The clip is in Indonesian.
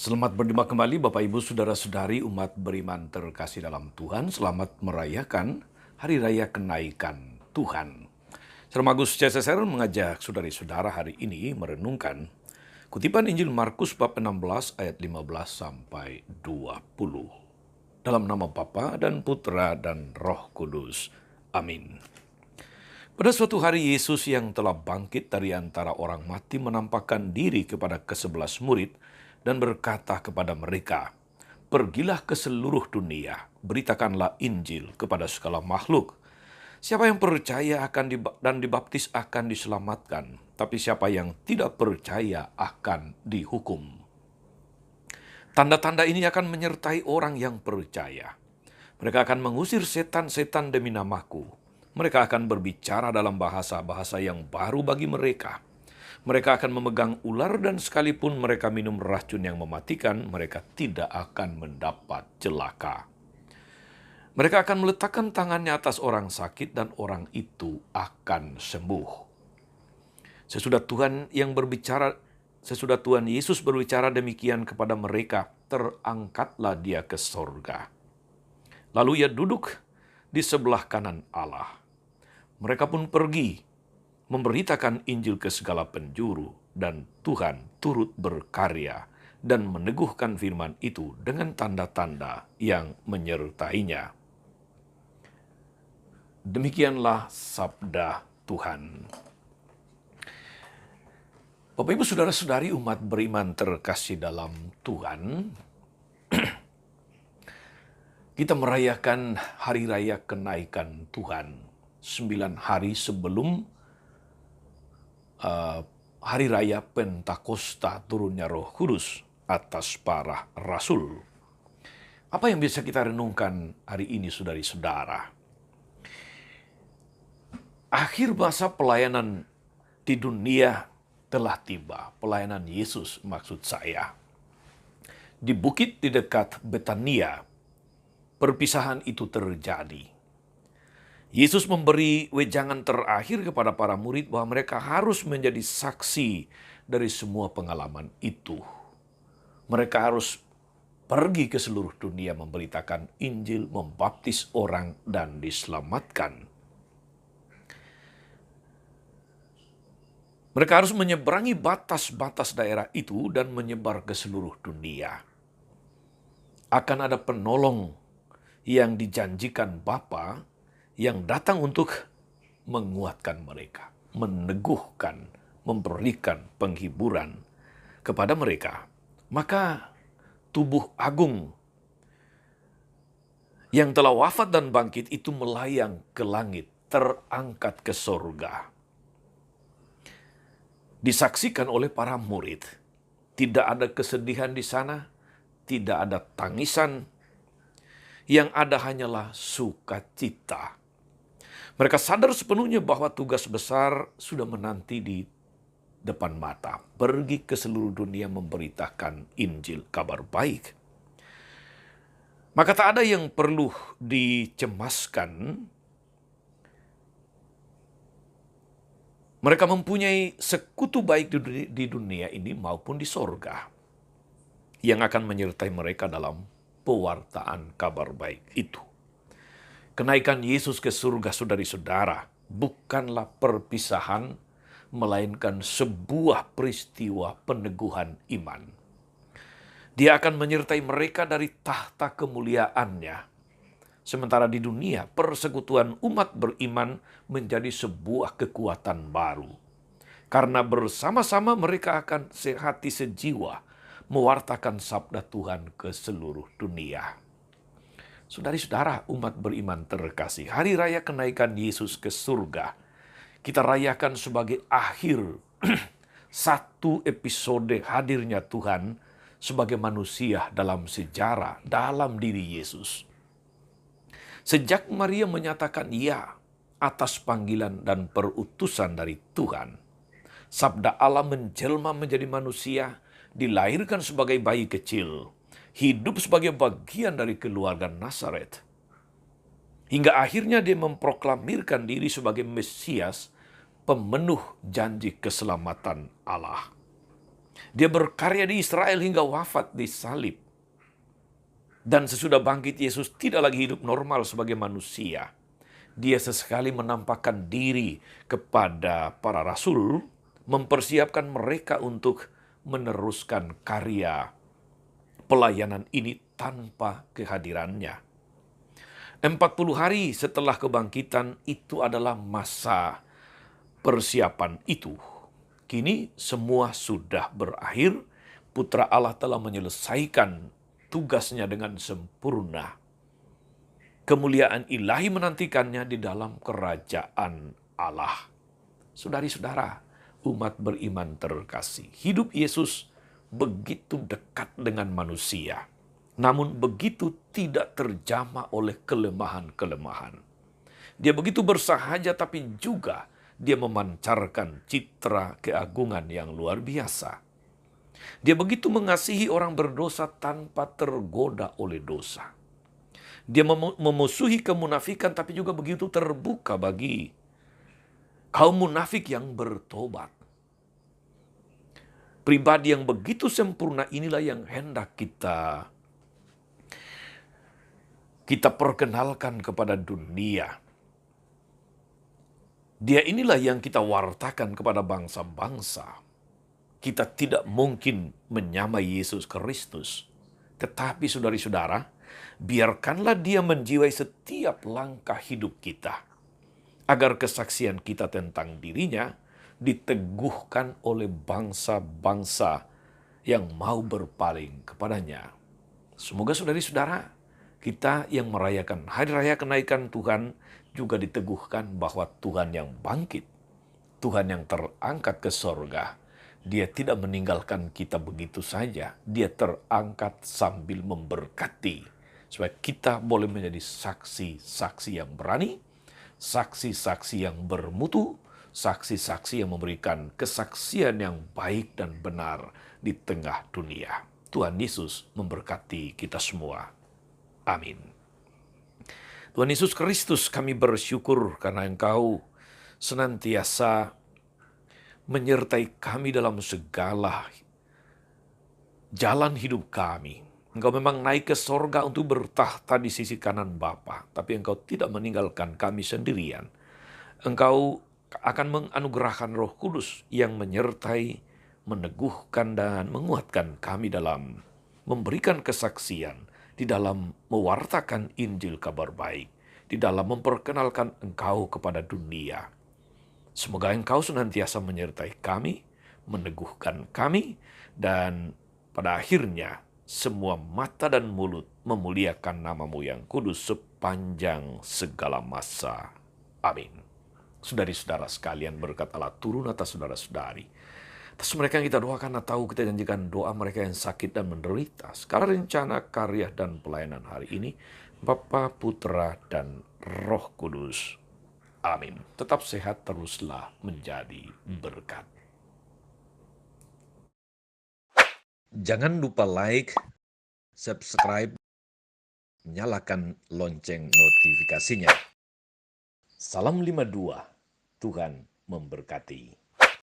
Selamat berjumpa kembali Bapak Ibu Saudara-saudari umat beriman terkasih dalam Tuhan. Selamat merayakan Hari Raya Kenaikan Tuhan. Sermagus CSSR mengajak saudari-saudara hari ini merenungkan kutipan Injil Markus bab 16 ayat 15 sampai 20. Dalam nama Bapa dan Putra dan Roh Kudus. Amin. Pada suatu hari Yesus yang telah bangkit dari antara orang mati menampakkan diri kepada ke-11 murid dan berkata kepada mereka, "Pergilah ke seluruh dunia, beritakanlah Injil kepada segala makhluk. Siapa yang percaya dan dibaptis akan diselamatkan, tapi siapa yang tidak percaya akan dihukum. Tanda-tanda ini akan menyertai orang yang percaya. Mereka akan mengusir setan-setan demi namaku. Mereka akan berbicara dalam bahasa-bahasa yang baru bagi mereka. Mereka akan memegang ular dan sekalipun mereka minum racun yang mematikan, mereka tidak akan mendapat celaka. Mereka akan meletakkan tangannya atas orang sakit dan orang itu akan sembuh." Sesudah Tuhan Yesus berbicara demikian kepada mereka, terangkatlah dia ke sorga. Lalu ia duduk di sebelah kanan Allah. Mereka pun pergi memberitakan Injil ke segala penjuru, dan Tuhan turut berkarya dan meneguhkan firman itu dengan tanda-tanda yang menyertainya. Demikianlah sabda Tuhan. Bapak Ibu Saudara-saudari umat beriman terkasih dalam Tuhan, kita merayakan Hari Raya Kenaikan Tuhan 9 hari sebelum Hari Raya Pentakosta turunnya Roh Kudus atas para rasul. Apa yang bisa kita renungkan hari ini saudari-saudara? Akhir masa pelayanan di dunia telah tiba. Pelayanan Yesus maksud saya. Di bukit di dekat Betania, perpisahan itu terjadi. Yesus memberi wejangan terakhir kepada para murid bahwa mereka harus menjadi saksi dari semua pengalaman itu. Mereka harus pergi ke seluruh dunia memberitakan Injil, membaptis orang, dan diselamatkan. Mereka harus menyeberangi batas-batas daerah itu dan menyebar ke seluruh dunia. Akan ada penolong yang dijanjikan Bapa yang datang untuk menguatkan mereka, meneguhkan, memberikan penghiburan kepada mereka. Maka tubuh agung yang telah wafat dan bangkit itu melayang ke langit, terangkat ke sorga. Disaksikan oleh para murid. Tidak ada kesedihan di sana, tidak ada tangisan, yang ada hanyalah sukacita. Mereka sadar sepenuhnya bahwa tugas besar sudah menanti di depan mata. Pergi ke seluruh dunia memberitakan Injil, kabar baik. Maka tak ada yang perlu dicemaskan. Mereka mempunyai sekutu baik di dunia ini maupun di sorga yang akan menyertai mereka dalam pewartaan kabar baik itu. Kenaikan Yesus ke surga saudari-saudara bukanlah perpisahan, melainkan sebuah peristiwa peneguhan iman. Dia akan menyertai mereka dari tahta kemuliaannya. Sementara di dunia, persekutuan umat beriman menjadi sebuah kekuatan baru. Karena bersama-sama mereka akan sehati sejiwa mewartakan sabda Tuhan ke seluruh dunia. Saudari-saudara umat beriman terkasih, Hari Raya Kenaikan Yesus ke surga kita rayakan sebagai akhir satu episode hadirnya Tuhan sebagai manusia dalam sejarah, dalam diri Yesus. Sejak Maria menyatakan ya atas panggilan dan perutusan dari Tuhan, sabda Allah menjelma menjadi manusia, dilahirkan sebagai bayi kecil, hidup sebagai bagian dari keluarga Nazaret. Hingga akhirnya dia memproklamirkan diri sebagai Mesias, pemenuh janji keselamatan Allah. Dia berkarya di Israel hingga wafat di salib. Dan sesudah bangkit, Yesus tidak lagi hidup normal sebagai manusia. Dia sesekali menampakkan diri kepada para rasul, mempersiapkan mereka untuk meneruskan karya pelayanan ini tanpa kehadirannya. 40 hari setelah kebangkitan itu adalah masa persiapan itu. Kini semua sudah berakhir, Putra Allah telah menyelesaikan tugasnya dengan sempurna. Kemuliaan ilahi menantikannya di dalam kerajaan Allah. Saudari-saudara, umat beriman terkasih, hidup Yesus begitu dekat dengan manusia, namun begitu tidak terjamah oleh kelemahan-kelemahan. Dia begitu bersahaja, tapi juga dia memancarkan citra keagungan yang luar biasa. Dia begitu mengasihi orang berdosa tanpa tergoda oleh dosa. Dia memusuhi kemunafikan, tapi juga begitu terbuka bagi kaum munafik yang bertobat. Pribadi yang begitu sempurna inilah yang hendak kita perkenalkan kepada dunia. Dia inilah yang kita wartakan kepada bangsa-bangsa. Kita tidak mungkin menyamai Yesus Kristus. Tetapi saudari-saudara, biarkanlah dia menjiwai setiap langkah hidup kita, agar kesaksian kita tentang dirinya diteguhkan oleh bangsa-bangsa yang mau berpaling kepadanya. Semoga saudari-saudara, kita yang merayakan hari raya kenaikan Tuhan juga diteguhkan bahwa Tuhan yang bangkit, Tuhan yang terangkat ke sorga, dia tidak meninggalkan kita begitu saja. Dia terangkat sambil memberkati, supaya kita boleh menjadi saksi-saksi yang berani, saksi-saksi yang bermutu, saksi-saksi yang memberikan kesaksian yang baik dan benar di tengah dunia. Tuhan Yesus memberkati kita semua. Amin. Tuhan Yesus Kristus, kami bersyukur karena Engkau senantiasa menyertai kami dalam segala jalan hidup kami. Engkau memang naik ke sorga untuk bertahta di sisi kanan Bapa, tapi Engkau tidak meninggalkan kami sendirian. Engkau akan menganugerahkan Roh Kudus yang menyertai, meneguhkan, dan menguatkan kami dalam memberikan kesaksian, di dalam mewartakan Injil kabar baik, di dalam memperkenalkan Engkau kepada dunia. Semoga Engkau senantiasa menyertai kami, meneguhkan kami, dan pada akhirnya semua mata dan mulut memuliakan nama-Mu yang kudus sepanjang segala masa. Amin. Saudari-saudara sekalian, berkat Allah turun atas saudara-saudari. Atas mereka yang kita doakan atau kita janjikan doa mereka yang sakit dan menderita. Sekarang rencana, karya, dan pelayanan hari ini, Bapa, Putra, dan Roh Kudus. Amin. Tetap sehat, teruslah menjadi berkat. Jangan lupa like, subscribe, nyalakan lonceng notifikasinya. Salam 52, Tuhan memberkati.